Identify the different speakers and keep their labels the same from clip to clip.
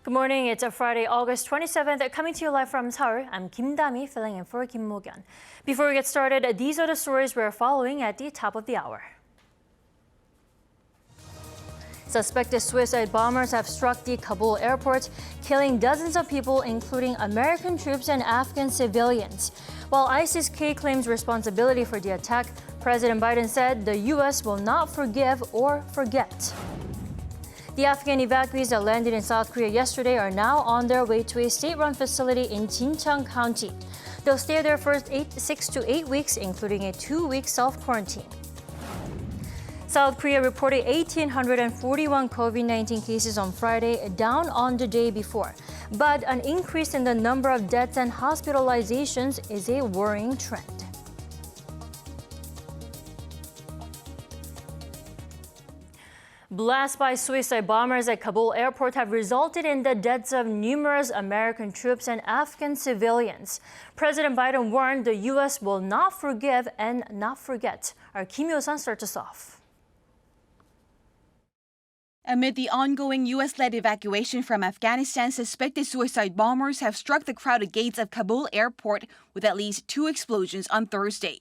Speaker 1: Good morning. It's a Friday, August 27th. Coming to you live from Seoul, I'm Kim Dami, filling in for Kim Mo-kyun. Before we get started, these are the stories we're following at the top of the hour. Suspected suicide bombers have struck the Kabul airport, killing dozens of people, including American troops and Afghan civilians. While ISIS-K claims responsibility for the attack, President Biden said the U.S. will not forgive or forget. The Afghan evacuees that landed in South Korea yesterday are now on their way to a state-run facility in Jincheon County. They'll stay there for 6 to 8 weeks, including a 2-week self-quarantine. South Korea reported 1,841 COVID-19 cases on Friday, down on the day before. But an increase in the number of deaths and hospitalizations is a worrying trend. Blasts by suicide bombers at Kabul airport have resulted in the deaths of numerous American troops and Afghan civilians. President Biden warned the U.S. will not forgive and not forget. Our Kim Yo-sun starts us off.
Speaker 2: Amid the ongoing U.S.-led evacuation from Afghanistan, suspected suicide bombers have struck the crowded gates of Kabul airport with at least 2 explosions on Thursday.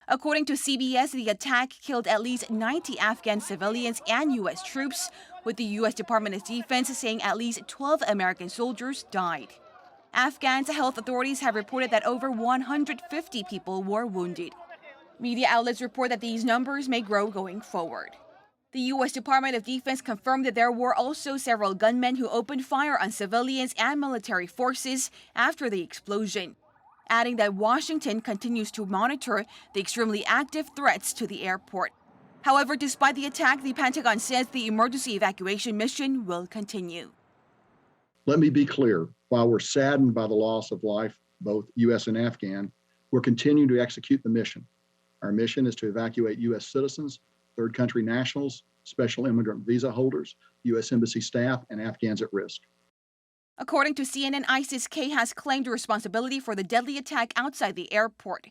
Speaker 2: According to CBS, the attack killed at least 90 Afghan civilians and U.S. troops, with the U.S. Department of Defense saying at least 12 American soldiers died. Afghan health authorities have reported that over 150 people were wounded. Media outlets report that these numbers may grow going forward. The U.S. Department of Defense confirmed that there were also several gunmen who opened fire on civilians and military forces after the explosion, adding that Washington continues to monitor the extremely active threats to the airport. However, despite the attack, the Pentagon says the emergency evacuation mission will continue.
Speaker 3: Let me be clear. While we're saddened by the loss of life, both U.S. and Afghan, we're continuing to execute the mission. Our mission is to evacuate U.S. citizens, third country nationals, special immigrant visa holders, U.S. Embassy staff, and Afghans at risk.
Speaker 2: According to CNN, ISIS-K has claimed responsibility for the deadly attack outside the airport.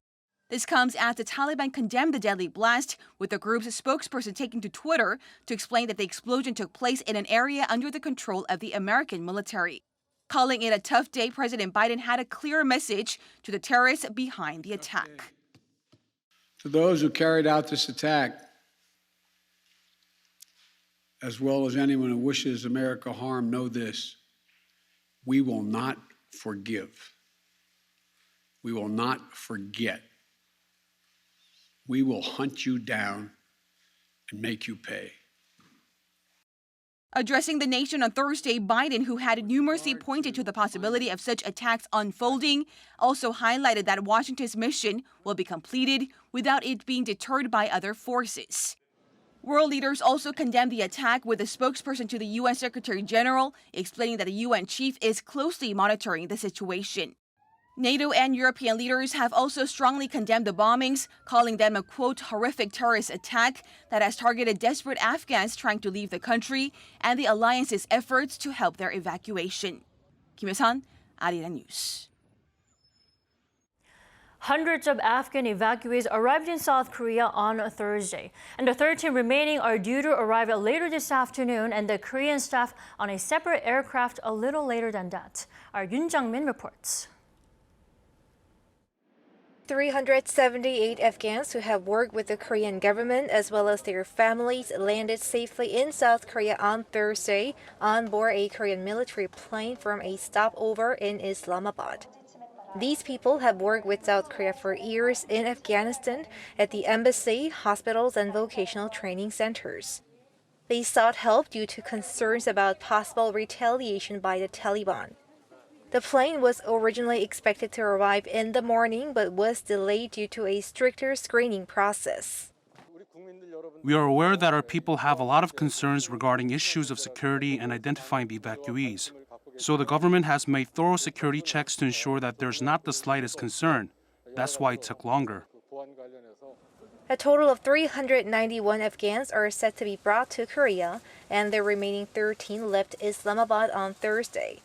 Speaker 2: This comes as the Taliban condemned the deadly blast, with the group's spokesperson taking to Twitter to explain that the explosion took place in an area under the control of the American military. Calling it a tough day, President Biden had a clear message to the terrorists behind the attack.
Speaker 4: To those who carried out this attack, as well as anyone who wishes America harm, know this: we will not forgive. We will not forget. We will hunt you down and make you pay.
Speaker 2: Addressing the nation on Thursday, Biden, who had numerously pointed to the possibility of such attacks unfolding, also highlighted that Washington's mission will be completed without it being deterred by other forces. World leaders also condemned the attack, with a spokesperson to the UN Secretary General explaining that the UN chief is closely monitoring the situation. NATO and European leaders have also strongly condemned the bombings, calling them a, quote, horrific terrorist attack that has targeted desperate Afghans trying to leave the country and the alliance's efforts to help their evacuation. Kim Yo-sun, Arirang News.
Speaker 1: Hundreds of Afghan evacuees arrived in South Korea on Thursday, and the 13 remaining are due to arrive later this afternoon, and the Korean staff on a separate aircraft a little later than that. Our Yoon Jang-min reports.
Speaker 5: 378 Afghans who have worked with the Korean government as well as their families landed safely in South Korea on Thursday on board a Korean military plane from a stopover in Islamabad. These people have worked with South Korea for years in Afghanistan at the embassy, hospitals, and vocational training centers. They sought help due to concerns about possible retaliation by the Taliban. The plane was originally expected to arrive in the morning but was delayed due to a stricter screening process.
Speaker 6: We are aware that our people have a lot of concerns regarding issues of security and identifying the evacuees. So the government has made thorough security checks to ensure that there's not the slightest concern. That's why it took longer.
Speaker 5: A total of 391 Afghans are set to be brought to Korea, and the remaining 13 left Islamabad on Thursday.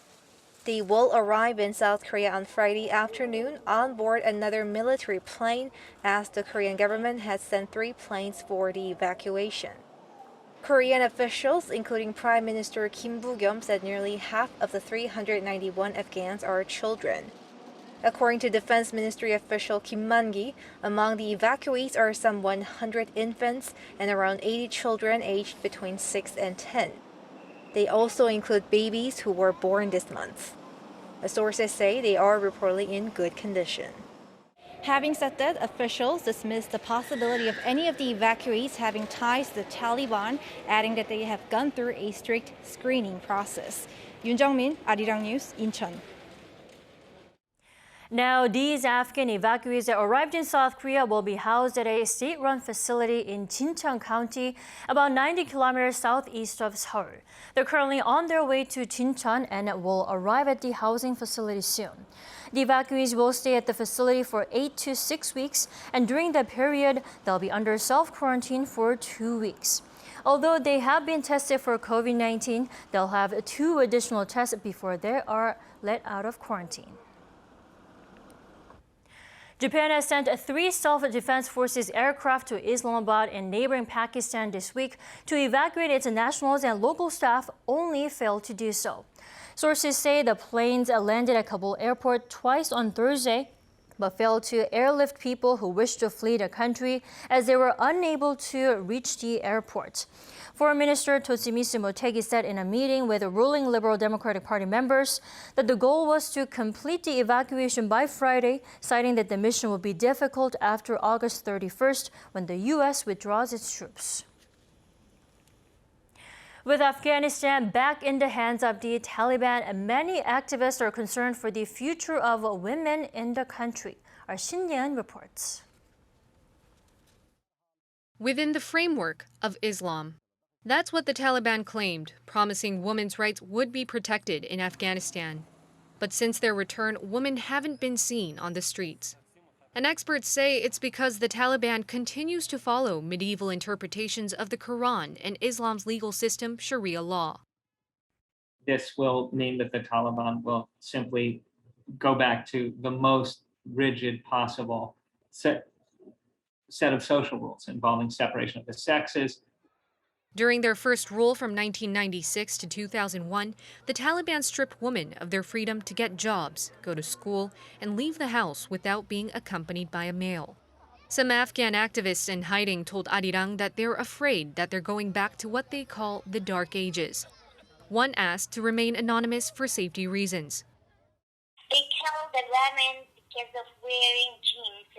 Speaker 5: They will arrive in South Korea on Friday afternoon on board another military plane, as the Korean government has sent 3 planes for the evacuation. Korean officials, including Prime Minister Kim Boo-kyum, said nearly half of the 391 Afghans are children. According to Defense Ministry official Kim Man-gi, among the evacuees are some 100 infants and around 80 children aged between 6 and 10. They also include babies who were born this month. The sources say they are reportedly in good condition. Having said that, officials dismissed the possibility of any of the evacuees having ties to the Taliban, adding that they have gone through a strict screening process. Yoon Jung-min, Arirang News, Incheon.
Speaker 1: Now, these Afghan evacuees that arrived in South Korea will be housed at a state-run facility in Jincheon County, about 90 kilometers southeast of Seoul. They're currently on their way to Jincheon and will arrive at the housing facility soon. The evacuees will stay at the facility for 8 to 6 weeks, and during that period, they'll be under self-quarantine for 2 weeks. Although they have been tested for COVID-19, they'll have 2 additional tests before they are let out of quarantine. Japan has sent 3 self-defense forces aircraft to Islamabad and neighboring Pakistan this week to evacuate its nationals, and local staff only failed to do so. Sources say the planes landed at Kabul airport twice on Thursday, but failed to airlift people who wished to flee the country as they were unable to reach the airport. Foreign Minister Toshimitsu Motegi said in a meeting with ruling Liberal Democratic Party members that the goal was to complete the evacuation by Friday, citing that the mission will be difficult after August 31st when the U.S. withdraws its troops. With Afghanistan back in the hands of the Taliban, many activists are concerned for the future of women in the country. Our Shin reports.
Speaker 7: Within the framework of Islam. That's what the Taliban claimed, promising women's rights would be protected in Afghanistan. But since their return, women haven't been seen on the streets. And experts say it's because the Taliban continues to follow medieval interpretations of the Quran and Islam's legal system, Sharia law.
Speaker 8: This will mean that the Taliban will simply go back to the most rigid possible set of social rules involving separation of the sexes.
Speaker 7: During their first rule from 1996 to 2001, the Taliban stripped women of their freedom to get jobs, go to school, and leave the house without being accompanied by a male. Some Afghan activists in hiding told Arirang that they're afraid that they're going back to what they call the Dark Ages. One asked to remain anonymous for safety reasons.
Speaker 9: They kill the women because of wearing jeans.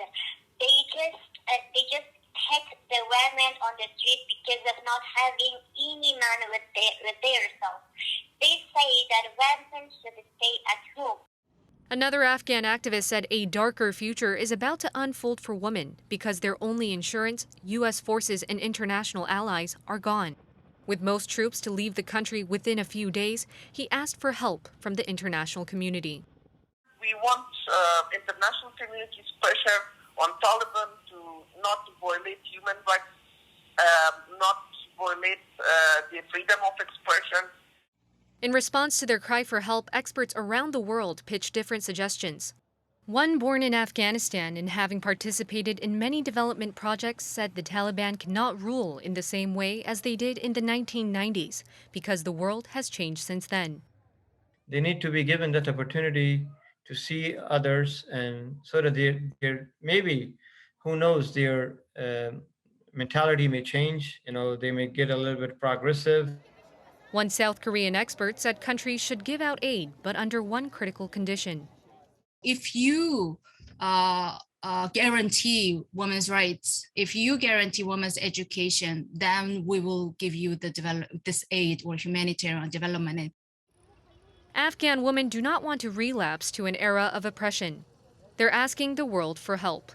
Speaker 9: They just hit the women on the street because of not having any man with their self. They say that women should stay at home.
Speaker 7: Another Afghan activist said a darker future is about to unfold for women because their only insurance, U.S. forces and international allies, are gone. With most troops to leave the country within a few days, he asked for help from the international community.
Speaker 10: We want international community's pressure on Taliban to not violate human rights, not violate the freedom of expression.
Speaker 7: In response to their cry for help, experts around the world pitched different suggestions. One born in Afghanistan and having participated in many development projects said the Taliban cannot rule in the same way as they did in the 1990s because the world has changed since then.
Speaker 11: They need to be given that opportunity to see others, and so that they're maybe, who knows, their mentality may change. They may get a little bit progressive.
Speaker 7: One South Korean expert said countries should give out aid, but under one critical condition.
Speaker 12: If you guarantee women's rights, if you guarantee women's education, then we will give you this aid or humanitarian development aid.
Speaker 7: Afghan women do not want to relapse to an era of oppression. They're asking the world for help.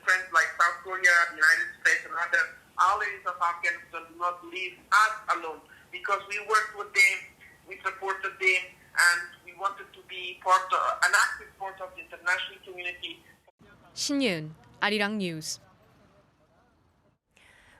Speaker 10: Friends like South Korea, the United States, and other allies of Afghanistan do not leave us alone, because we worked with them, we supported them, and we wanted to be an active part of the international community.
Speaker 7: Shin, Arirang News.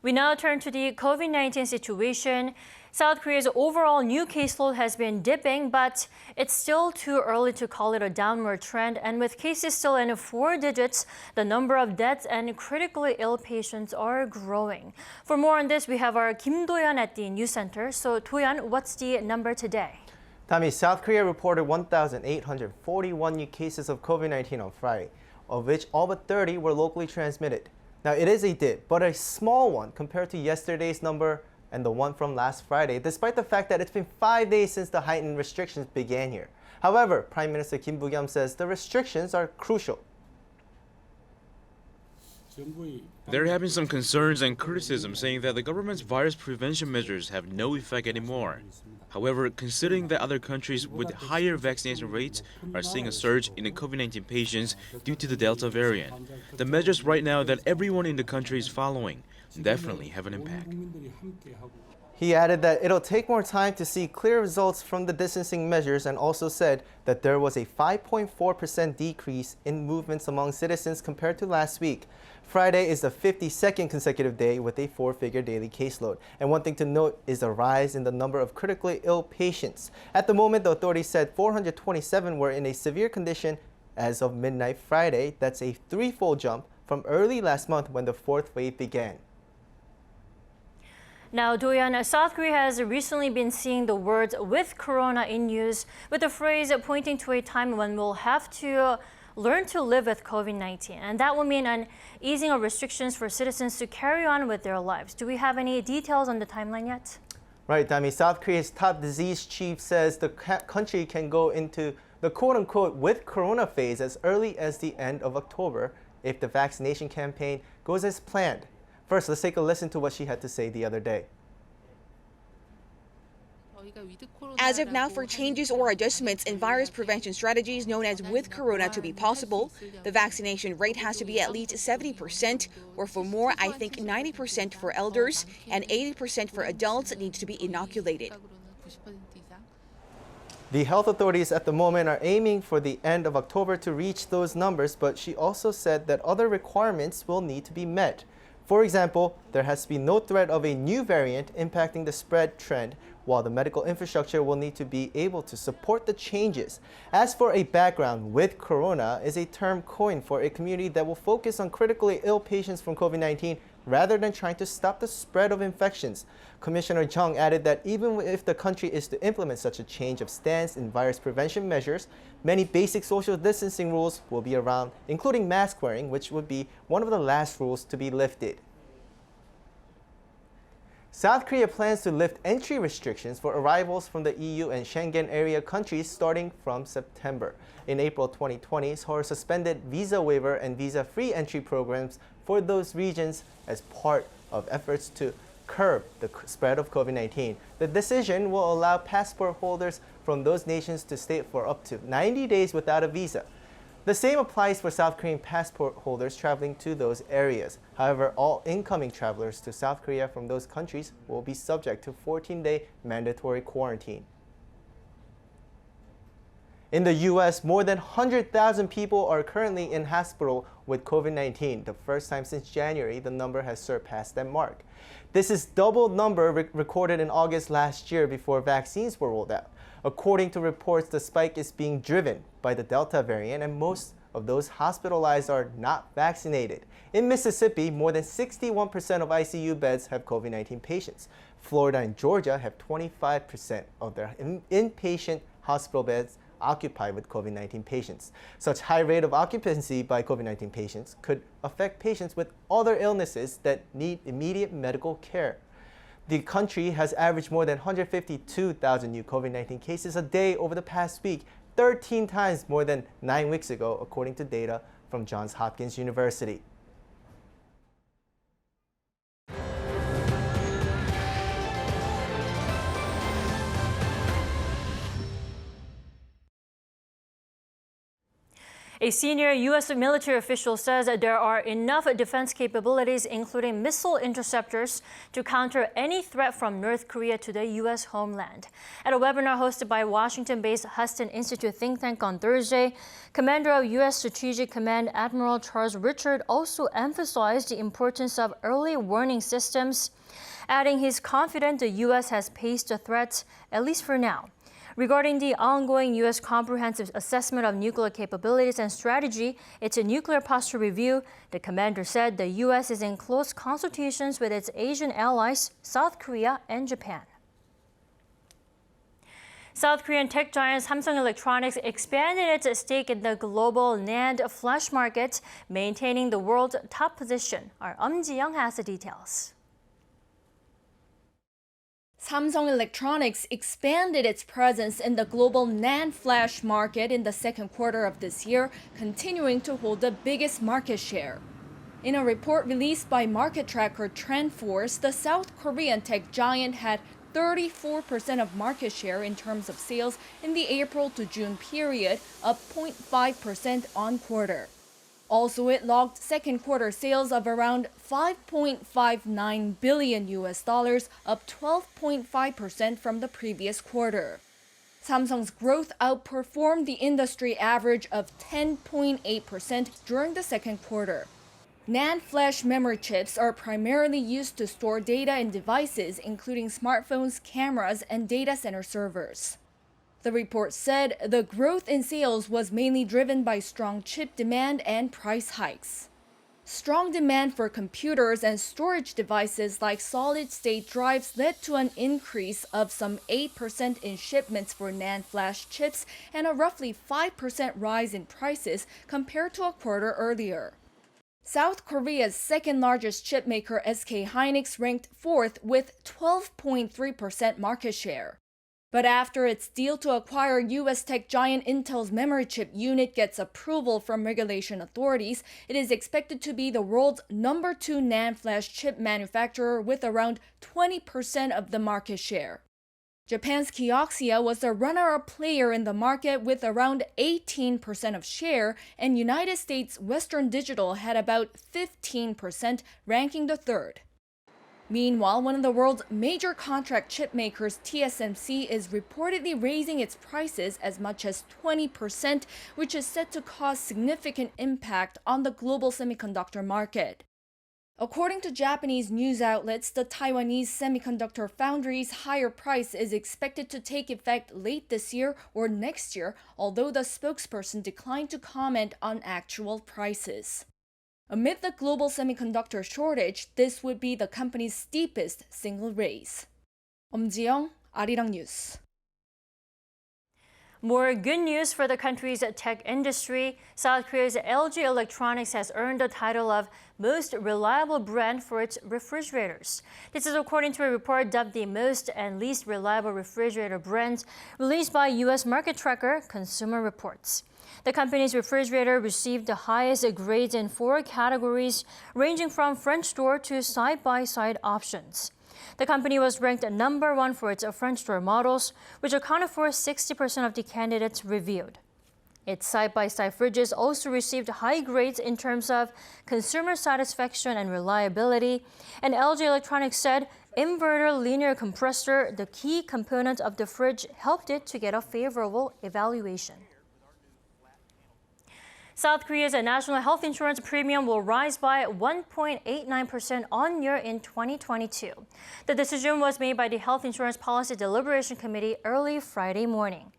Speaker 1: We now turn to the COVID-19 situation. South Korea's overall new caseload has been dipping, but it's still too early to call it a downward trend. And with cases still in 4 digits, the number of deaths and critically ill patients are growing. For more on this, we have our Kim Do-yeon at the News Center. So, Do-yeon, what's the number today?
Speaker 13: Tami, South Korea reported 1,841 new cases of COVID-19 on Friday, of which all but 30 were locally transmitted. Now, it is a dip, but a small one compared to yesterday's number and the one from last Friday, despite the fact that it's been 5 days since the heightened restrictions began here. However, Prime Minister Kim Boo-kyum says the restrictions are crucial.
Speaker 14: There have been some concerns and criticism saying that the government's virus prevention measures have no effect anymore. However, considering that other countries with higher vaccination rates are seeing a surge in the COVID-19 patients due to the Delta variant, the measures right now that everyone in the country is following definitely have an impact.
Speaker 13: He added that it'll take more time to see clear results from the distancing measures and also said that there was a 5.4% decrease in movements among citizens compared to last week. Friday is the 52nd consecutive day with a 4-figure daily caseload. And one thing to note is a rise in the number of critically ill patients. At the moment, the authorities said 427 were in a severe condition as of midnight Friday. That's a 3-fold jump from early last month when the 4th wave began.
Speaker 1: Now, Do-yeon, South Korea has recently been seeing the words "with corona" in use, with the phrase pointing to a time when we'll have to learn to live with COVID-19. And that will mean an easing of restrictions for citizens to carry on with their lives. Do we have any details on the timeline yet?
Speaker 13: Right, Dami. South Korea's top disease chief says the country can go into the quote-unquote "with corona" phase as early as the end of October if the vaccination campaign goes as planned. First, let's take a listen to what she had to say the other day.
Speaker 2: As of now, for changes or adjustments in virus prevention strategies known as with corona to be possible, the vaccination rate has to be at least 70%, or for more, I think 90% for elders and 80% for adults needs to be inoculated.
Speaker 13: The health authorities at the moment are aiming for the end of October to reach those numbers, but she also said that other requirements will need to be met. For example, there has to be no threat of a new variant impacting the spread trend, while the medical infrastructure will need to be able to support the changes. As for a background, with corona is a term coined for a community that will focus on critically ill patients from COVID-19 rather than trying to stop the spread of infections. Commissioner Jeong added that even if the country is to implement such a change of stance in virus prevention measures, many basic social distancing rules will be around, including mask wearing, which would be one of the last rules to be lifted. South Korea plans to lift entry restrictions for arrivals from the EU and Schengen Area countries starting from September. In April 2020, Seoul suspended visa waiver and visa-free entry programs for those regions as part of efforts to curb the spread of COVID-19. The decision will allow passport holders from those nations to stay for up to 90 days without a visa. The same applies for South Korean passport holders traveling to those areas. However, all incoming travelers to South Korea from those countries will be subject to 14-day mandatory quarantine. In the U.S., more than 100,000 people are currently in hospital with COVID-19. The first time since January, the number has surpassed that mark. This is double number recorded in August last year before vaccines were rolled out. According to reports, the spike is being driven by the Delta variant, and most of those hospitalized are not vaccinated. In Mississippi, more than 61% of ICU beds have COVID-19 patients. Florida and Georgia have 25% of their inpatient hospital beds occupied with COVID-19 patients. Such high rate of occupancy by COVID-19 patients could affect patients with other illnesses that need immediate medical care. The country has averaged more than 152,000 new COVID-19 cases a day over the past week, 13 times more than 9 weeks ago, according to data from Johns Hopkins University.
Speaker 1: A senior U.S. military official says that there are enough defense capabilities, including missile interceptors, to counter any threat from North Korea to the U.S. homeland. At a webinar hosted by Washington-based Huston Institute think tank on Thursday, Commander of U.S. Strategic Command Admiral Charles Richard also emphasized the importance of early warning systems, adding he's confident the U.S. has paced the threats, at least for now. Regarding the ongoing U.S. comprehensive assessment of nuclear capabilities and strategy, its nuclear posture review, the commander said the U.S. is in close consultations with its Asian allies, South Korea and Japan. South Korean tech giant Samsung Electronics expanded its stake in the global NAND flash market, maintaining the world's top position. Our Jeong has the details.
Speaker 15: Samsung Electronics expanded its presence in the global NAND flash market in the second quarter of this year, continuing to hold the biggest market share. In a report released by market tracker TrendForce, the South Korean tech giant had 34% of market share in terms of sales in the April to June period, up 0.5% on quarter. Also, it logged second quarter sales of around $5.59 billion, up 12.5% from the previous quarter. Samsung's growth outperformed the industry average of 10.8% during the second quarter. NAND flash memory chips are primarily used to store data in devices, including smartphones, cameras, and data center servers. The report said the growth in sales was mainly driven by strong chip demand and price hikes. Strong demand for computers and storage devices like solid-state drives led to an increase of some 8% in shipments for NAND flash chips and a roughly 5% rise in prices compared to a quarter earlier. South Korea's second-largest chipmaker SK hynix ranked fourth with 12.3% market share. But after its deal to acquire U.S. tech giant Intel's memory chip unit gets approval from regulation authorities, it is expected to be the world's number 2 NAND flash chip manufacturer with around 20% of the market share. Japan's Kioxia was the runner-up player in the market with around 18% of share, and United States Western Digital had about 15%, ranking the third. Meanwhile, one of the world's major contract chip makers, TSMC, is reportedly raising its prices as much as 20%, which is set to cause significant impact on the global semiconductor market. According to Japanese news outlets, the Taiwanese semiconductor foundry's higher price is expected to take effect late this year or next year, although the spokesperson declined to comment on actual prices. Amid the global semiconductor shortage, this would be the company's steepest single raise. Jeong, Arirang News.
Speaker 1: More good news for the country's tech industry. South Korea's LG Electronics has earned the title of most reliable brand for its refrigerators. This is according to a report dubbed the most and least reliable refrigerator brands released by U.S. market tracker Consumer Reports. The company's refrigerator received the highest grades in 4 categories, ranging from French door to side-by-side options. The company was ranked number 1 for its French door models, which accounted for 60% of the candidates reviewed. Its side-by-side fridges also received high grades in terms of consumer satisfaction and reliability, and LG Electronics said inverter linear compressor, the key component of the fridge, helped it to get a favorable evaluation. South Korea's national health insurance premium will rise by 1.89% on year in 2022. The decision was made by the Health Insurance Policy Deliberation Committee early Friday morning.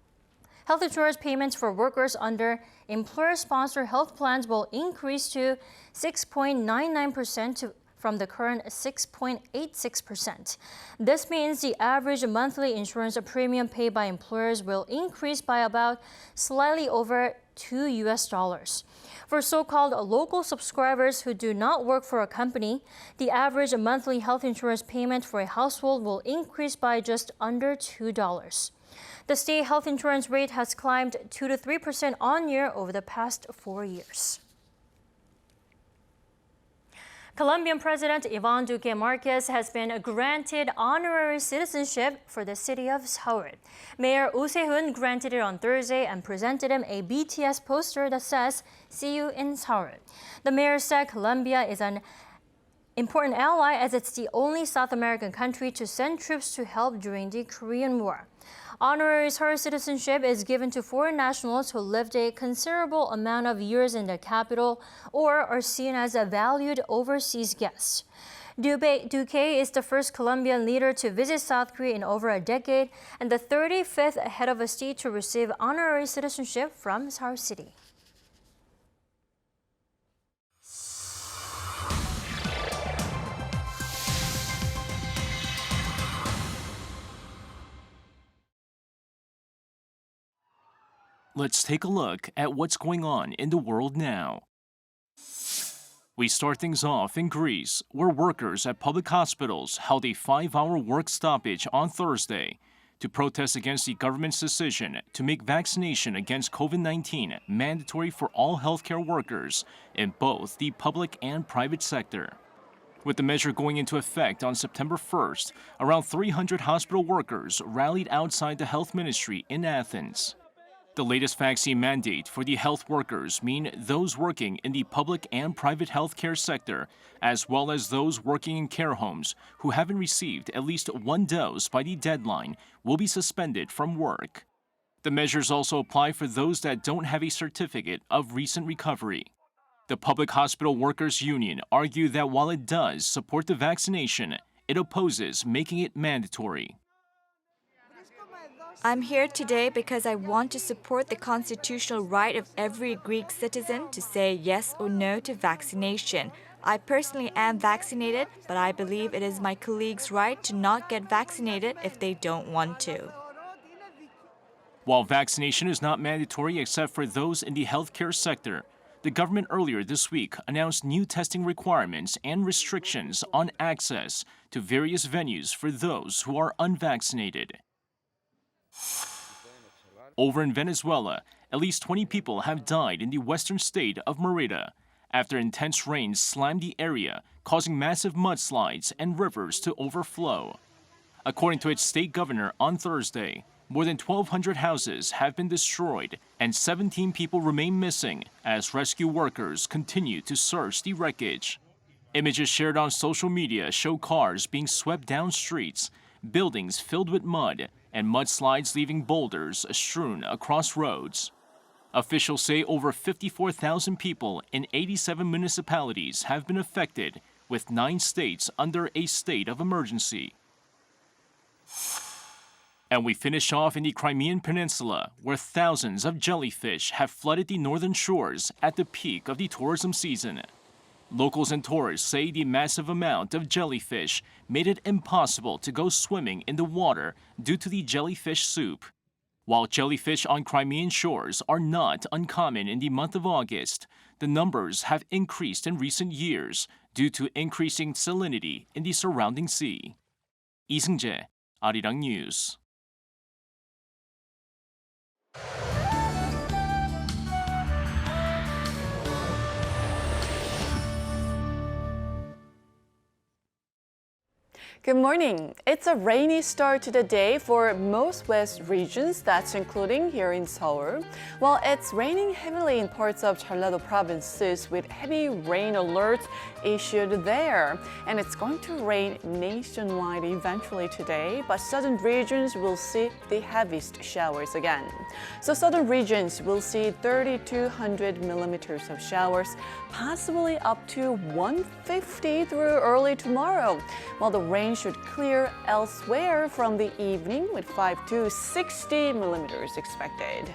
Speaker 1: Health insurance payments for workers under employer-sponsored health plans will increase to 6.99% from the current 6.86%. This means the average monthly insurance premium paid by employers will increase by about slightly over $2. For so-called local subscribers who do not work for a company, the average monthly health insurance payment for a household will increase by just under $2. The state health insurance rate has climbed 2 to 3% on year over the past 4 years. Colombian President Iván Duque Márquez has been granted honorary citizenship for the city of Seoul. Mayor Woo Se-hoon granted it on Thursday and presented him a BTS poster that says, "See you in Seoul." The mayor said Colombia is an important ally as it's the only South American country to send troops to help during the Korean War. Honorary Seoul citizenship is given to foreign nationals who lived a considerable amount of years in the capital or are seen as a valued overseas guest. Duque is the first Colombian leader to visit South Korea in over a decade and the 35th head of a state to receive honorary citizenship from Seoul City.
Speaker 16: Let's take a look at what's going on in the world now. We start things off in Greece, where workers at public hospitals held a 5-hour work stoppage on Thursday to protest against the government's decision to make vaccination against COVID-19 mandatory for all healthcare workers in both the public and private sector. With the measure going into effect on September 1st, around 300 hospital workers rallied outside the health ministry in Athens. The latest vaccine mandate for the health workers mean those working in the public and private healthcare sector, as well as those working in care homes who haven't received at least one dose by the deadline, will be suspended from work. The measures also apply for those that don't have a certificate of recent recovery. The Public Hospital Workers Union argued that while it does support the vaccination, it opposes making it mandatory.
Speaker 17: I'm here today because I want to support the constitutional right of every Greek citizen to say yes or no to vaccination. I personally am vaccinated, but I believe it is my colleagues' right to not get vaccinated if they don't want to.
Speaker 16: While vaccination is not mandatory except for those in the healthcare sector, the government earlier this week announced new testing requirements and restrictions on access to various venues for those who are unvaccinated. Over in Venezuela, at least 20 people have died in the western state of Merida after intense rains slammed the area, causing massive mudslides and rivers to overflow. According to its state governor on Thursday, more than 1,200 houses have been destroyed and 17 people remain missing as rescue workers continue to search the wreckage. Images shared on social media show cars being swept down streets, buildings filled with mud, and mudslides leaving boulders strewn across roads. Officials say over 54,000 people in 87 municipalities have been affected, with 9 states under a state of emergency. And we finish off in the Crimean Peninsula, where thousands of jellyfish have flooded the northern shores at the peak of the tourism season. Locals and tourists say the massive amount of jellyfish made it impossible to go swimming in the water due to the jellyfish soup. While jellyfish on Crimean shores are not uncommon in the month of August, the numbers have increased in recent years due to increasing salinity in the surrounding sea. 이승재, Arirang News.
Speaker 18: Good morning. It's a rainy start to the day for most west regions, that's including here in Seoul. While it's raining heavily in parts of Jeollado provinces with heavy rain alerts issued there. And it's going to rain nationwide eventually today, but southern regions will see the heaviest showers again. So southern regions will see 3,200 millimeters of showers, possibly up to 150 through early tomorrow, while the rain should clear elsewhere from the evening with 5 to 60 millimeters expected.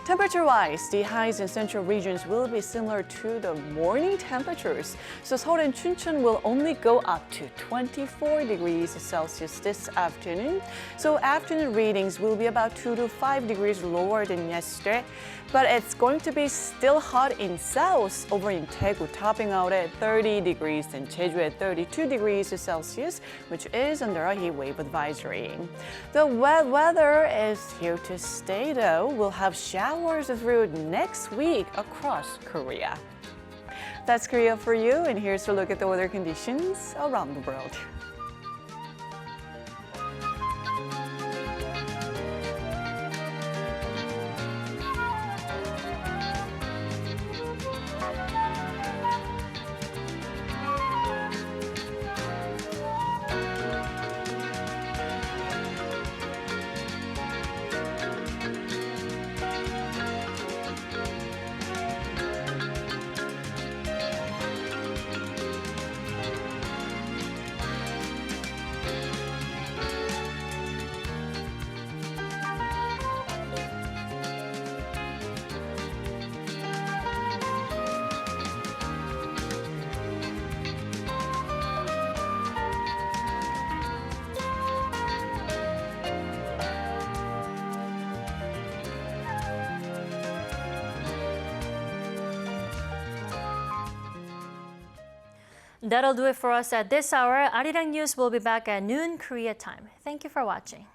Speaker 18: Temperature-wise, the highs in central regions will be similar to the morning temperatures. So Seoul and Jincheon will only go up to 24 degrees Celsius this afternoon. So afternoon readings will be about 2 to 5 degrees lower than yesterday. But it's going to be still hot in south over in Daegu, topping out at 30 degrees and Jeju at 32 degrees Celsius, which is under a heat wave advisory. The wet weather is here to stay though. We'll have showers through next week across Korea. That's Korea for you, and here's a look at the weather conditions around the world.
Speaker 1: That'll do it for us at this hour. Arirang News will be back at noon Korea time. Thank you for watching.